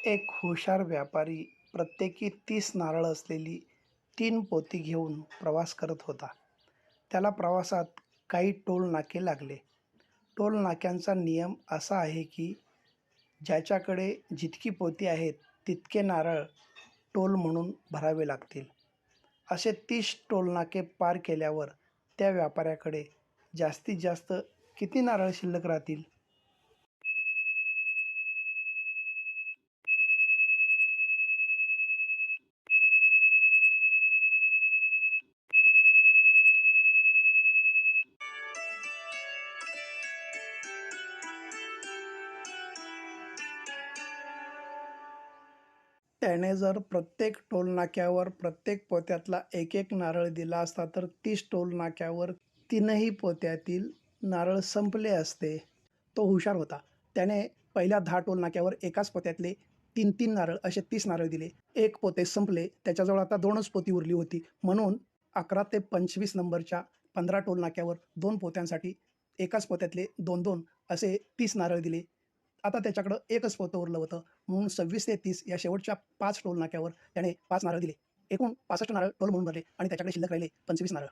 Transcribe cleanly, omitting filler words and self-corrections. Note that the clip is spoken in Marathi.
एक हुशार व्यापारी प्रत्येकी 30 नारळ असलेली 3 पोती घेऊन प्रवास करत होता. त्याला प्रवासात काही टोल नाके लागले. टोल नाक्यांचा नियम असा आहे की ज्याच्याकडे जितकी पोती आहेत तितके नारळ टोल म्हणून भरावे लागतील. असे 30 टोलनाके पार केल्यावर त्या व्यापाऱ्याकडे जास्तीत जास्त किती नारळ शिल्लक राहतील? त्याने जर प्रत्येक टोलनाक्यावर प्रत्येक पोत्यातला एक एक नारळ दिला असता तर 30 टोलनाक्यावर 3ही पोत्यातील नारळ संपले असते. तो हुशार होता. त्याने पहिल्या 10 टोलनाक्यावर एकाच पोत्यातले 3-3 नारळ असे 30 नारळ दिले. एक पोते संपले. त्याच्याजवळ आता 2च पोती उरली होती. म्हणून 11 ते 25 नंबरच्या 15 टोलनाक्यावर 2 पोत्यांसाठी एकाच पोत्यातले 2-2 असे 30 नारळ दिले. आता त्याच्याकडं एकच पोतं उरलं होतं. म्हणून 26 ते 30 या शेवटच्या 5 टोल नाक्यावर त्याने 5 नारळ दिले. एकूण 65 नारळ टोल म्हणून भरले आणि त्याच्याकडे शिल्लक राहिले 25 नारळ.